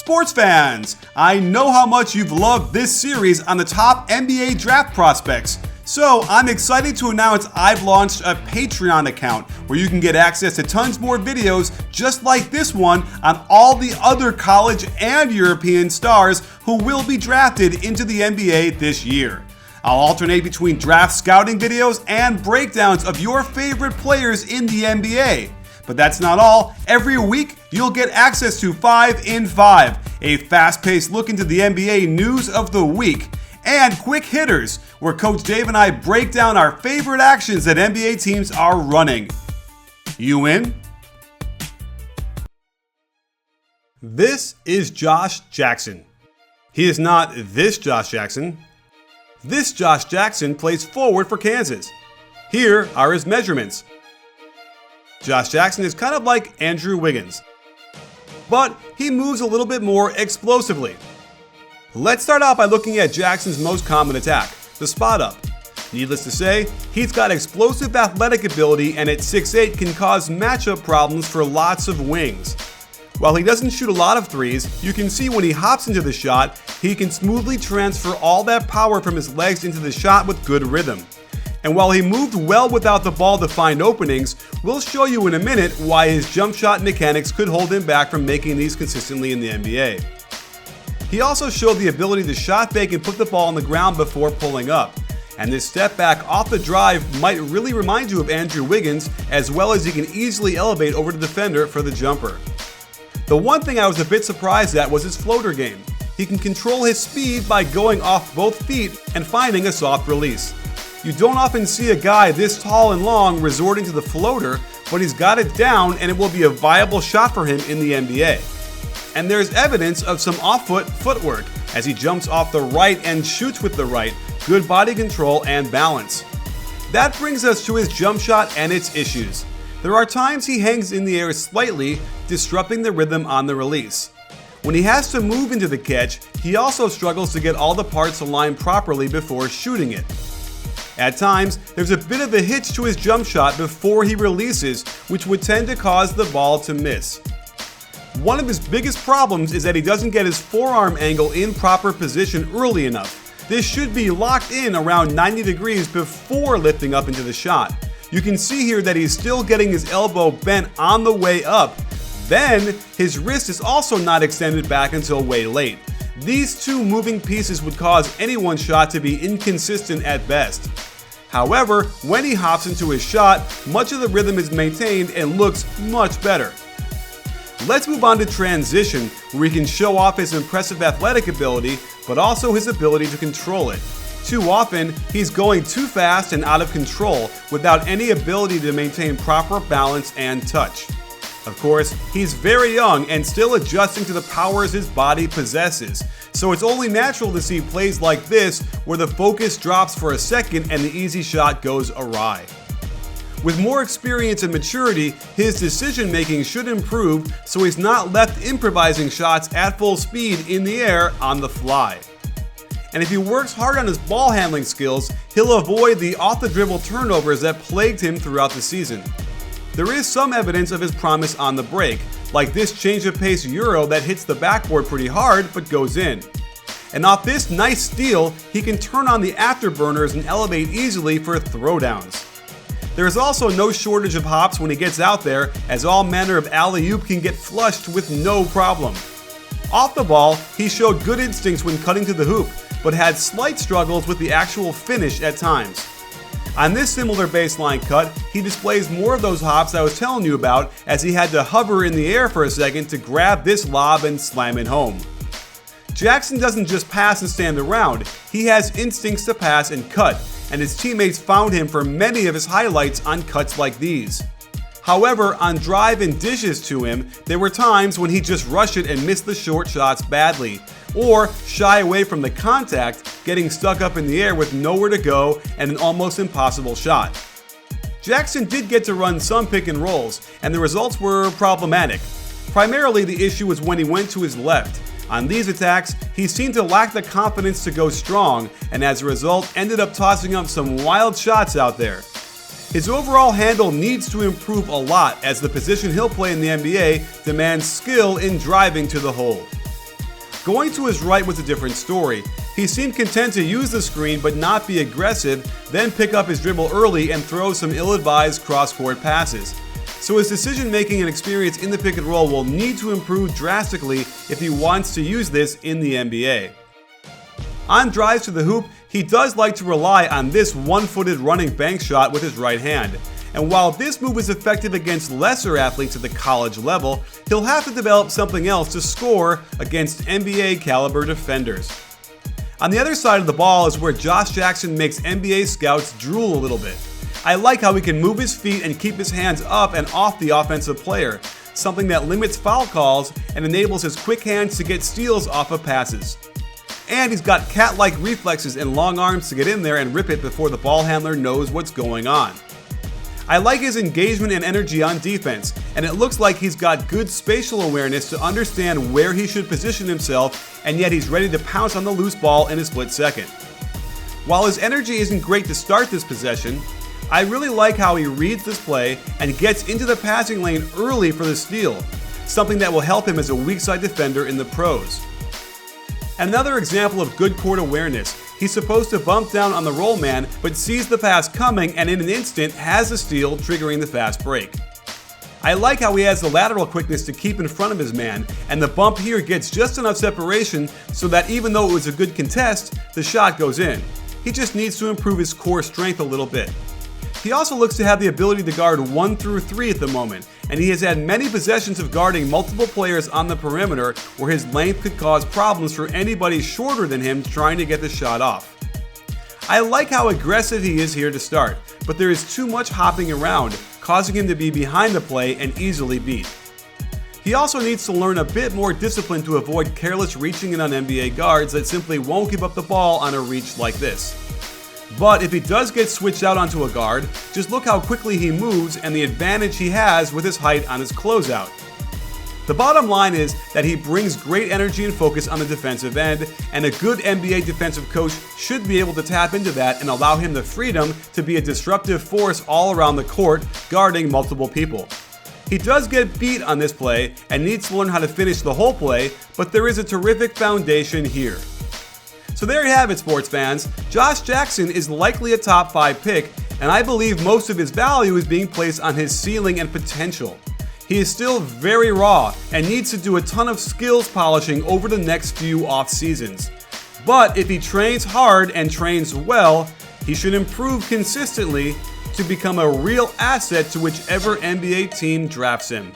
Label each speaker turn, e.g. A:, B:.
A: Sports fans, I know how much you've loved this series on the top NBA draft prospects. So I'm excited to announce I've launched a Patreon account where you can get access to tons more videos just like this one on all the other college and European stars who will be drafted into the NBA this year. I'll alternate between draft scouting videos and breakdowns of your favorite players in the NBA. But that's not all. Every week, you'll get access to 5 in 5, a fast-paced look into the NBA news of the week, and Quick Hitters, where Coach Dave and I break down our favorite actions that NBA teams are running. You in? This is Josh Jackson. He is not this Josh Jackson. This Josh Jackson plays forward for Kansas. Here are his measurements. Josh Jackson is kind of like Andrew Wiggins, but he moves a little bit more explosively. Let's start out by looking at Jackson's most common attack, the spot up. Needless to say, he's got explosive athletic ability and at 6'8" can cause matchup problems for lots of wings. While he doesn't shoot a lot of threes, you can see when he hops into the shot, he can smoothly transfer all that power from his legs into the shot with good rhythm. And while he moved well without the ball to find openings, we'll show you in a minute why his jump shot mechanics could hold him back from making these consistently in the NBA. He also showed the ability to shot fake and put the ball on the ground before pulling up. And this step back off the drive might really remind you of Andrew Wiggins, as well as he can easily elevate over the defender for the jumper. The one thing I was a bit surprised at was his floater game. He can control his speed by going off both feet and finding a soft release. You don't often see a guy this tall and long resorting to the floater, but he's got it down and it will be a viable shot for him in the NBA. And there's evidence of some off-foot footwork as he jumps off the right and shoots with the right, good body control and balance. That brings us to his jump shot and its issues. There are times he hangs in the air slightly, disrupting the rhythm on the release. When he has to move into the catch, he also struggles to get all the parts aligned properly before shooting it. At times, there's a bit of a hitch to his jump shot before he releases, which would tend to cause the ball to miss. One of his biggest problems is that he doesn't get his forearm angle in proper position early enough. This should be locked in around 90 degrees before lifting up into the shot. You can see here that he's still getting his elbow bent on the way up. Then, his wrist is also not extended back until way late. These two moving pieces would cause anyone's shot to be inconsistent at best. However, when he hops into his shot, much of the rhythm is maintained and looks much better. Let's move on to transition, where he can show off his impressive athletic ability, but also his ability to control it. Too often, he's going too fast and out of control without any ability to maintain proper balance and touch. Of course, he's very young and still adjusting to the powers his body possesses, so it's only natural to see plays like this where the focus drops for a second and the easy shot goes awry. With more experience and maturity, his decision making should improve so he's not left improvising shots at full speed in the air on the fly. And if he works hard on his ball handling skills, he'll avoid the off-the-dribble turnovers that plagued him throughout the season. There is some evidence of his promise on the break, like this change of pace euro that hits the backboard pretty hard but goes in. And off this nice steal, he can turn on the afterburners and elevate easily for throwdowns. There is also no shortage of hops when he gets out there, as all manner of alley-oop can get flushed with no problem. Off the ball, he showed good instincts when cutting to the hoop, but had slight struggles with the actual finish at times. On this similar baseline cut, he displays more of those hops I was telling you about, as he had to hover in the air for a second to grab this lob and slam it home. Jackson doesn't just pass and stand around, he has instincts to pass and cut, and his teammates found him for many of his highlights on cuts like these. However, on drive and dishes to him, there were times when he'd just rush it and miss the short shots badly, or shy away from the contact, getting stuck up in the air with nowhere to go and an almost impossible shot. Jackson did get to run some pick and rolls, and the results were problematic. Primarily, the issue was when he went to his left. On these attacks, he seemed to lack the confidence to go strong, and as a result, ended up tossing up some wild shots out there. His overall handle needs to improve a lot, as the position he'll play in the NBA demands skill in driving to the hole. Going to his right was a different story. He seemed content to use the screen but not be aggressive, then pick up his dribble early and throw some ill-advised cross-court passes. So his decision making and experience in the pick and roll will need to improve drastically if he wants to use this in the NBA. On drives to the hoop, he does like to rely on this one-footed running bank shot with his right hand. And while this move is effective against lesser athletes at the college level, he'll have to develop something else to score against NBA caliber defenders. On the other side of the ball is where Josh Jackson makes NBA scouts drool a little bit. I like how he can move his feet and keep his hands up and off the offensive player, something that limits foul calls and enables his quick hands to get steals off of passes. And he's got cat-like reflexes and long arms to get in there and rip it before the ball handler knows what's going on. I like his engagement and energy on defense, and it looks like he's got good spatial awareness to understand where he should position himself, and yet he's ready to pounce on the loose ball in a split second. While his energy isn't great to start this possession, I really like how he reads this play and gets into the passing lane early for the steal, something that will help him as a weak side defender in the pros. Another example of good court awareness. He's supposed to bump down on the roll man, but sees the pass coming and in an instant has the steal, triggering the fast break. I like how he has the lateral quickness to keep in front of his man, and the bump here gets just enough separation so that even though it was a good contest, the shot goes in. He just needs to improve his core strength a little bit. He also looks to have the ability to guard 1 through 3 at the moment, and he has had many possessions of guarding multiple players on the perimeter where his length could cause problems for anybody shorter than him trying to get the shot off. I like how aggressive he is here to start, but there is too much hopping around, causing him to be behind the play and easily beat. He also needs to learn a bit more discipline to avoid careless reaching in on NBA guards that simply won't give up the ball on a reach like this. But if he does get switched out onto a guard, just look how quickly he moves and the advantage he has with his height on his closeout. The bottom line is that he brings great energy and focus on the defensive end, and a good NBA defensive coach should be able to tap into that and allow him the freedom to be a disruptive force all around the court, guarding multiple people. He does get beat on this play and needs to learn how to finish the whole play, but there is a terrific foundation here. So there you have it, sports fans. Josh Jackson is likely a top 5 pick, and I believe most of his value is being placed on his ceiling and potential. He is still very raw and needs to do a ton of skills polishing over the next few off seasons. But if he trains hard and trains well, he should improve consistently to become a real asset to whichever NBA team drafts him.